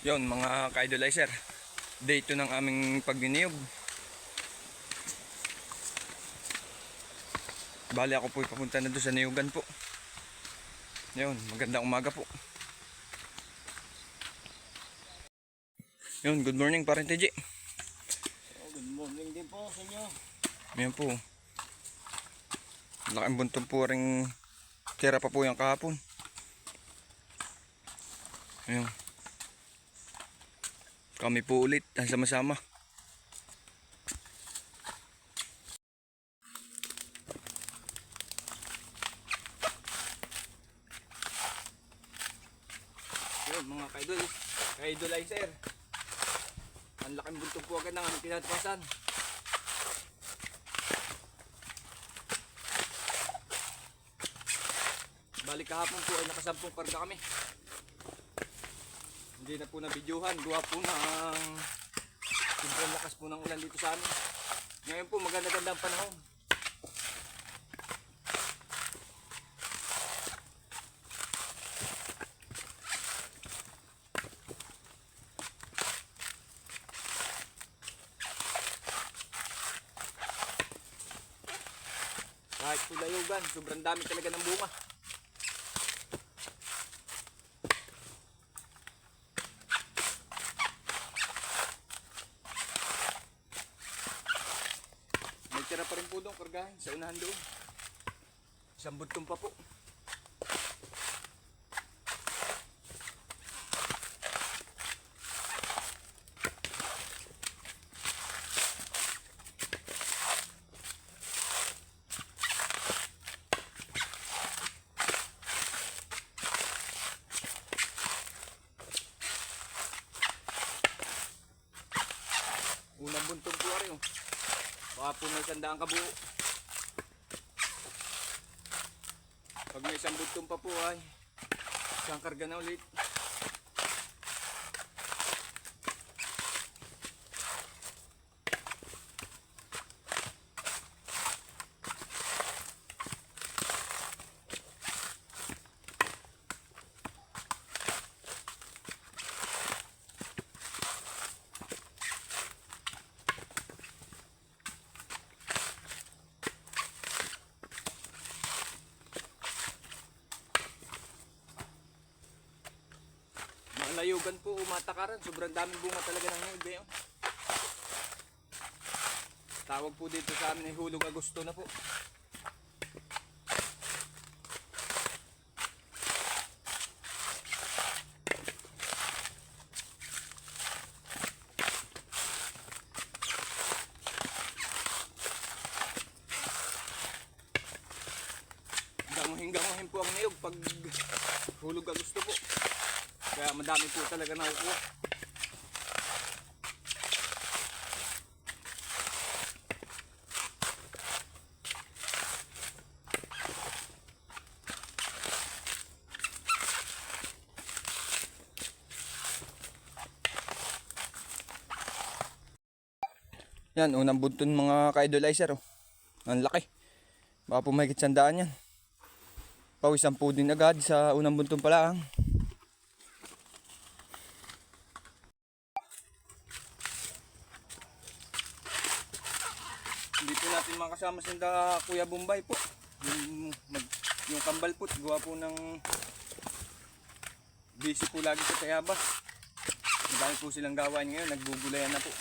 Yon mga ka-idolizer, day 2 ng aming pagniniyog. Bali ako po papunta na doon sa niyugan po. Yon, magandang umaga po. Yon, good morning parin TJ. Good morning din po sa inyo. Yan po. Laking buntong po ring tira pa po yung kahapon. Ayun. Kami po ulit sama-sama. Ayun mga ka-idolizer. Ang laking buntong po agad ng aming pinatpasan. Balik kahapon po ay nakasampung karga kami. Hindi na po na-videohan. Gawa po ng sobrang lakas po ng ulan dito sa amin. Ngayon po maganda-ganda ang panahon. Kahit po layugan, sobrang dami talaga ng bunga. May tira pa rin po doon, kargahin sa unahan doon. Isang butong pa po. Unang buntong po rin. Baka po may sandaang kabuo. Pag may isang buntong pa po ay isang karga na ulit. Layugan po umatakaran, sobrang daming bunga talaga ng niyog ngayon. Tawag po dito sa amin ay hulog Agosto na po. Hinggang po ang niyog pag hulog Agosto po. Kaya madami po talaga nakukuha. Yan, unang bunton mga ka-idolizer. Oh. Ang laki. Baka po mahigit 100 yan. Pawisan po din agad sa unang bunton pa lang. Hindi po natin makasama si Kuya Bombay po. Yung kambal po, gawa po ng busy po lagi sa Tayabas. Madami po silang gawain ngayon, nagbubulayan na po.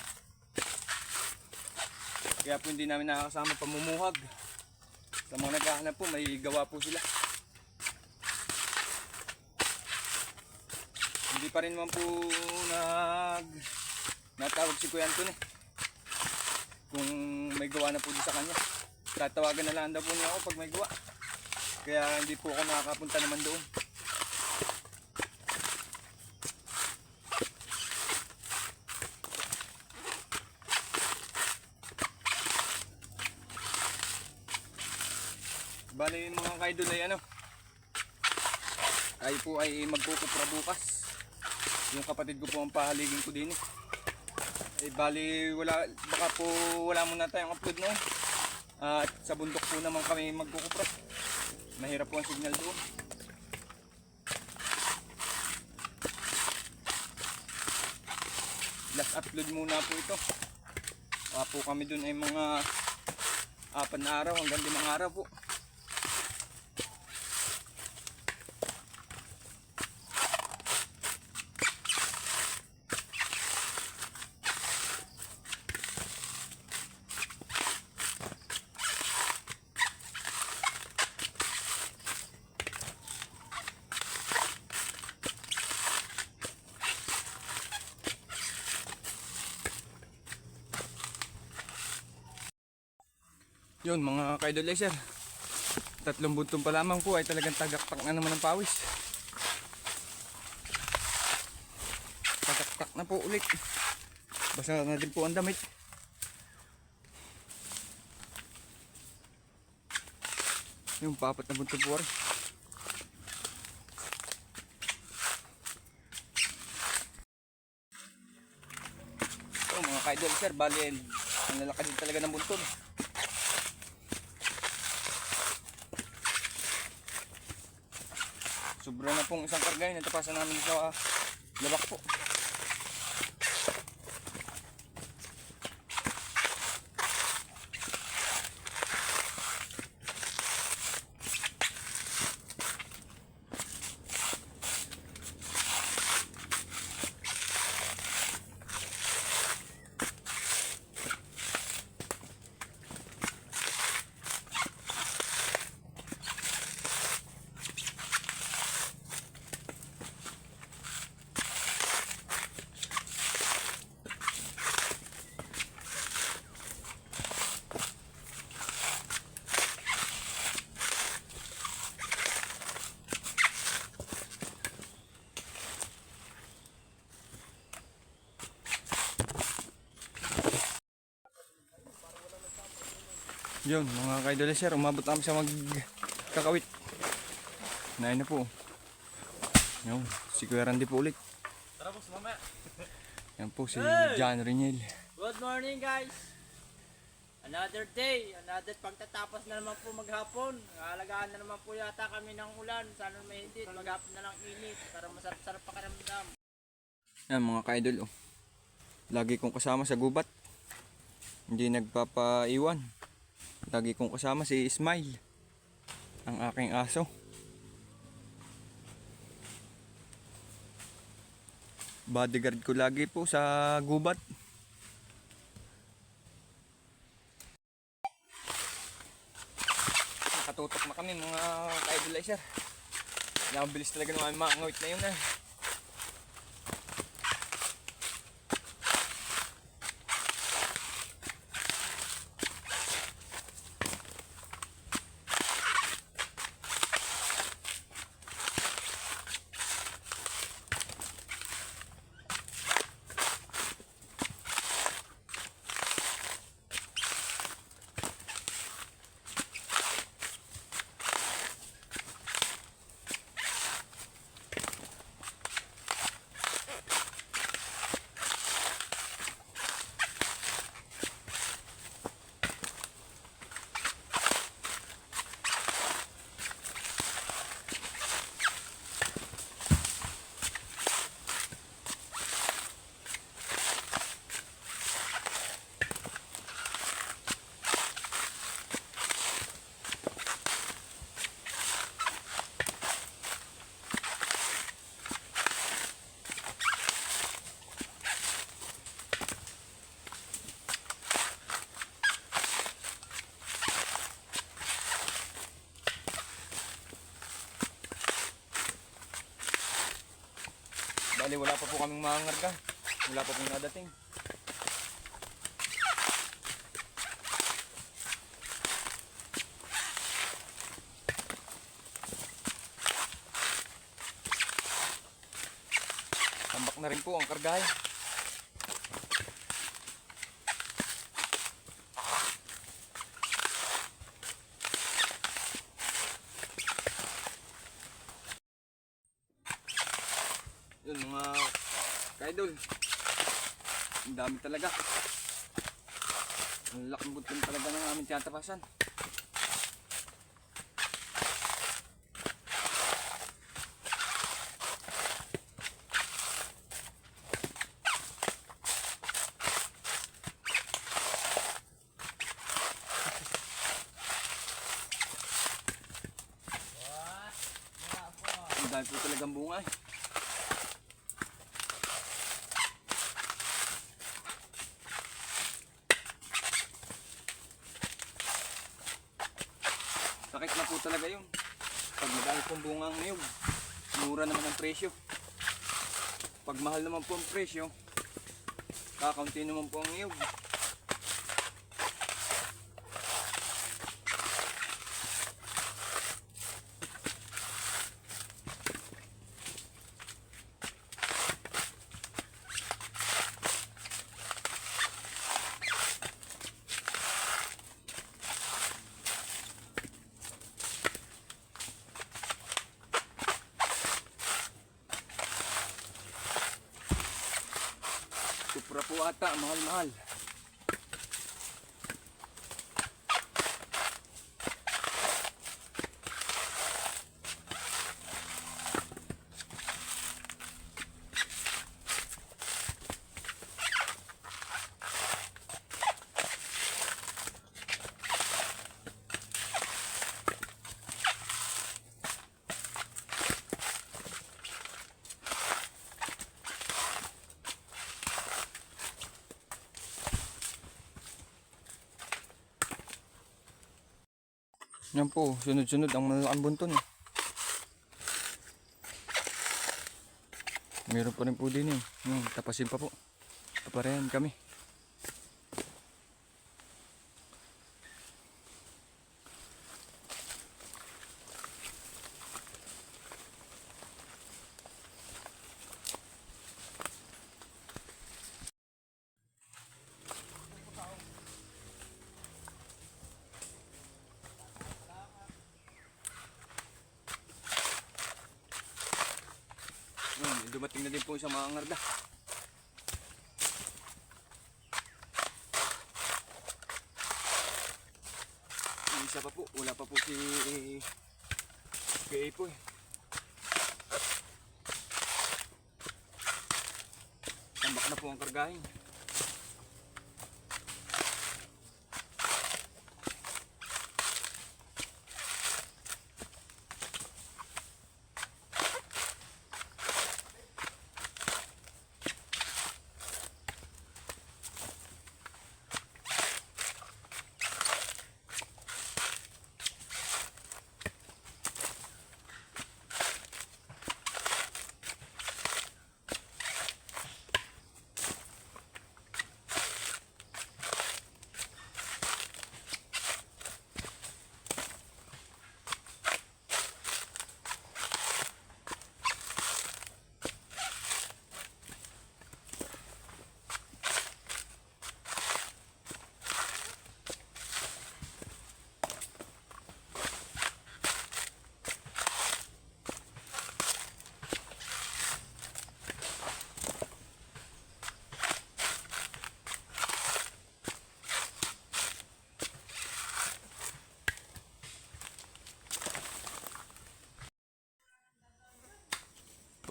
Kaya po hindi namin nakakasama pamumuhag. Sa mga naghahanap po, may gawa po sila. Hindi pa rin naman po natawag si Kuya Anton eh. Kung may gawa na po din sa kanya. Tatawagan na lang daw po niya ako pag may gawa. Kaya hindi po ako nakakapunta naman doon. Bali mga kaidol ay ay po ay magkukupra bukas. Yung kapatid ko po ang pahaligin ko din eh. Bali baka po wala muna tayong upload noon. At sa bundok po naman kami magkukupra. Mahirap po ang signal doon. last upload muna po ito. Po kami dun ay mga 4 na araw hanggang 5 araw po. Yun mga ka-idolizer, 3 buntong pa lamang po ay talagang tagaktak na naman ng pawis. Tagaktak na po ulit. Basa na din po ang damit. Yung 4 na buntong po rin. So mga ka-idolizer, bali ang lalaki din talaga ng buntong. Sobra na pong isang kargay, natapasan namin sa labak po. Yun mga ka-idolizer, umabot kami sa magkakawit. Nain na po. Yun, si Kuya Randy po ulit. Tara boss, mamaya. Yan po si John Riniel. Good morning guys. Another day, another pagtatapos na naman po maghapon. Alagaan na naman po yata kami ng ulan. Sana may hindi, maghapon na lang init para masarap-sarap pakiramdam. Yan mga ka-idol, oh. Lagi kong kasama sa gubat. Hindi nagpapaiwan. Lagi kong kasama si Smile, ang aking aso. Bodyguard ko lagi po sa gubat. Nakatutok na kami mga ka-idolizer. Nakabilis talaga ng mga ngawit na yun. Bali wala pa po kaming mga ngarga. Wala pa pong nadating. Tambak na rin po ang kargahe. Yun mga ka-idol, ang dami talaga. Ang laking buton talaga ng aming tinatapasan. dami po talagang bunga eh. Sakit na po talaga yun. Pag madami pong bunga ang niyog, mura naman ang presyo. Pag mahal naman po ang presyo, kakaunti naman po ang niyog. Supra po ata, mahal-mahal. Yan po, sunod-sunod ang malalaking bunton. Meron pa rin po din eh. Tapasin pa po. Paparehan kami. Dumating na din po isang mga ngarda. Yung isa pa po, wala pa po si PA po eh. Tambak na po ang kargahin.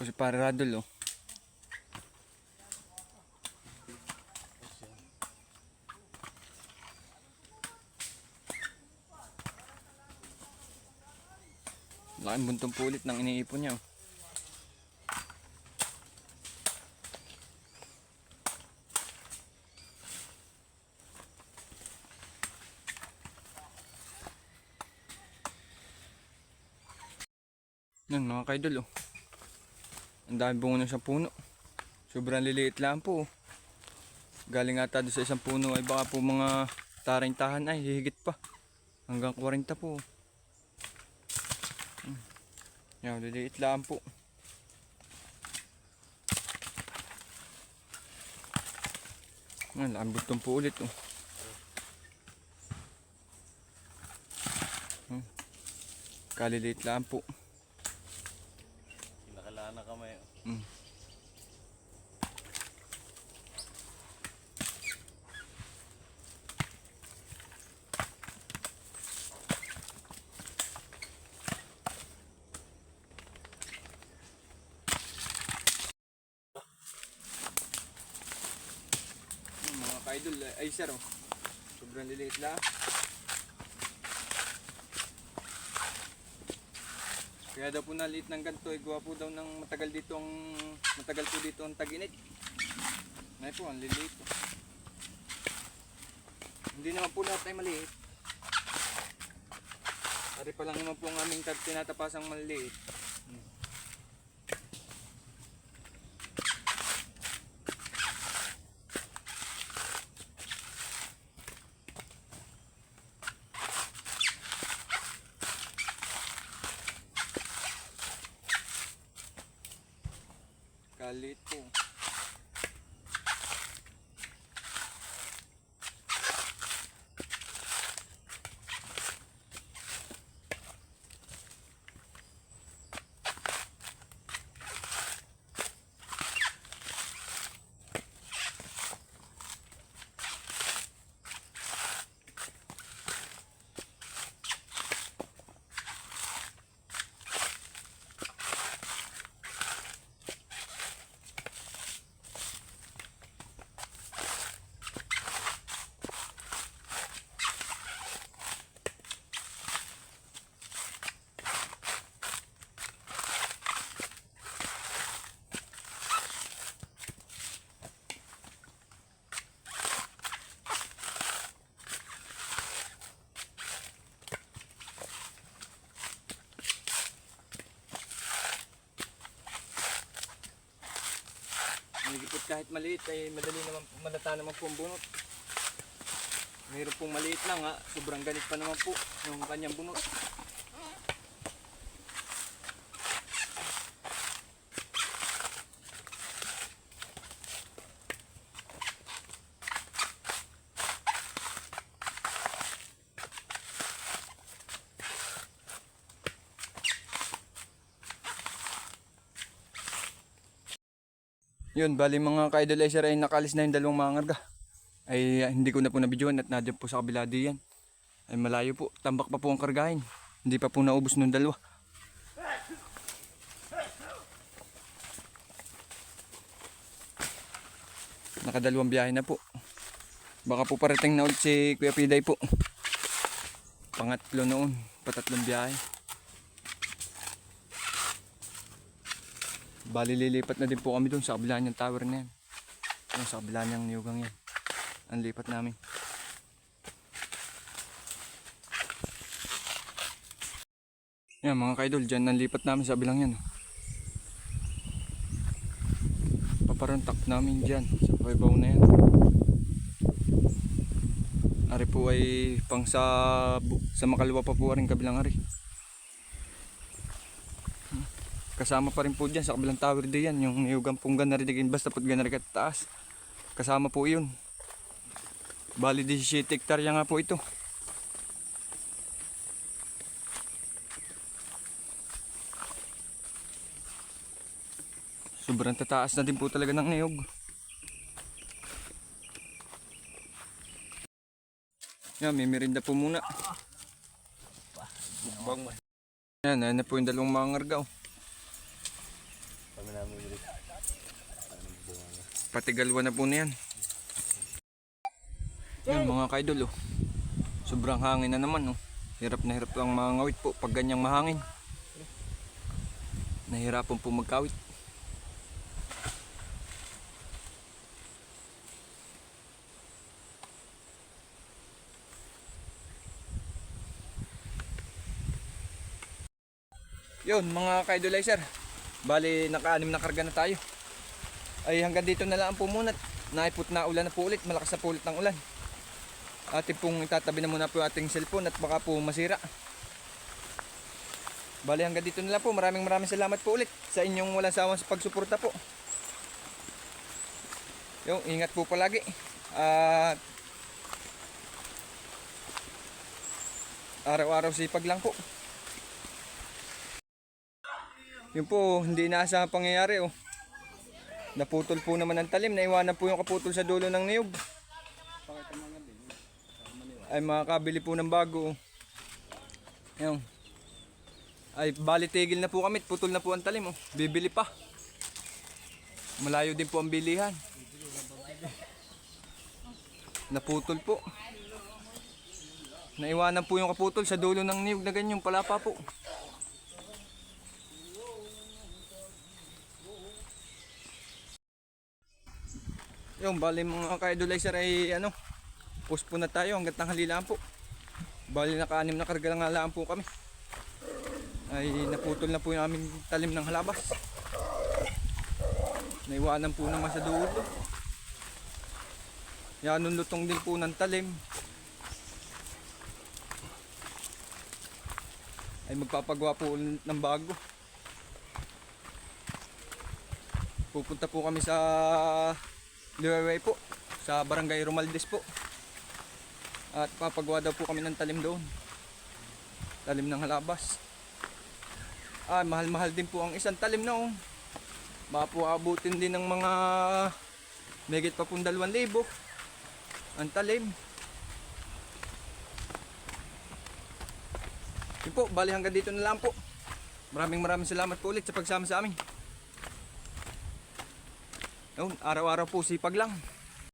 O si Pare Radol oh. Laking buntong pulit ng iniipon niya oh. Yan mga kaidol oh. Ang dami bunga ng isang puno. Sobrang liliit lang po. Galing ata doon sa isang puno ay baka po mga taring-tahan ay hihigit pa. Hanggang 40 po. Yan, liliit lang po. Yan, lambot tong po ulit oh. Kaliliit lang po. Nakalaan na kamay. Mga kaidol ay sir oh. Sobrang liliit lang. Kaya daw po naliit ng ganito, gawa po daw ng matagal po dito ang tag-init. Ngayon po, ang liliit po. Hindi naman po lahat ay maliit. Ari pa lang naman po ang aming tinatapasang maliit. Kalit po. Higit kahit maliit ay madali naman malata naman po ang bunot. Mayroon pong maliit lang ha, sobrang ganit pa naman po yung kanyang bunot. Yun, bali mga ka-idolizer ay nakalis na yung dalawang mga ngarga. Ay hindi ko na po nabidyohan at nadyan po sa kabila diyan. Ay malayo po, tambak pa po ang kargahin. Hindi pa po naubos nung dalawa. Nakadalawang biyahe na po. Baka po parating na ulit si Kuya Piday po. Pangatlo noon, patatlong biyahe. Bali lilipat na din po kami doon sa kabila niyang tower na yan. Yung sa kabila niyang niyugang yan. Ang lipat namin. Yan mga kaidol, dyan ang lipat namin sa kabilang yan. Paparantak namin dyan sa kaibaw na yan. Ari po ay pang sa makaliwa pa po rin kabilang ari. Kasama pa rin po dyan sa kabilang tower diyan, yung niyugang pong ganaridigin, basta po ganari ka taas. Kasama po yun. Bali 17 hektarya nga po ito. Sobrang tataas na din po talaga ng niyog. Yan, may merinda po muna. Yan, na po yung dalawang mga ngargaw. Patigalwa na po na yan. Yan mga kaidol oh. Sobrang hangin na naman oh. Hirap na hirap lang mga ngawit po pag ganyang mahangin. Nahirapan po magkawit. Yun mga ka-idolizer, bali naka-anim na karga na tayo. Ay hanggang dito na lang po muna. Naipot na ulan na po ulit, malakas na po ulit ng ulan. Atin pong itatabi na muna po yung ating cellphone at baka po masira. Bali hanggang dito na lang po, maraming salamat po ulit sa inyong walang sawang pagsuporta po. Yung ingat po palagi. At araw-araw sipag lang po. Yun po, hindi inaasahang pangyayari oh. Naputol po naman ang talim, naiwanan po yung kaputol sa dulo ng niyog. Ay makakabili po ng bago. Ayun. Ay bali tigil na po kami, putol na po ang talim oh. Bibili pa. Malayo din po ang bilihan. Naputol po. Naiwanan po yung kaputol sa dulo ng niyog na ganyan, palapa po. Yung bali mga ka-idolizer ay ano, post po na tayo hanggang tanghali lang po. Bali naka-anim na karga lang halaan po kami. Ay naputol na po yung aming talim ng halabas. Naiwanan po naman sa dulo. Yan, lutong din po ng talim. Ay magpapagawa po ng bago. Pupunta po kami sa Liwayway po, sa Barangay Romaldes po. At papagawa daw po kami ng talim doon. Talim ng halabas. Mahal-mahal din po ang isang talim na oh. Baka po abutin din ng mga megit pa pong 2,000 ang talim. Yun po, bali hanggang dito na lang po. Maraming salamat po ulit sa pagsama sa amin. Yun, araw-araw po sipag lang.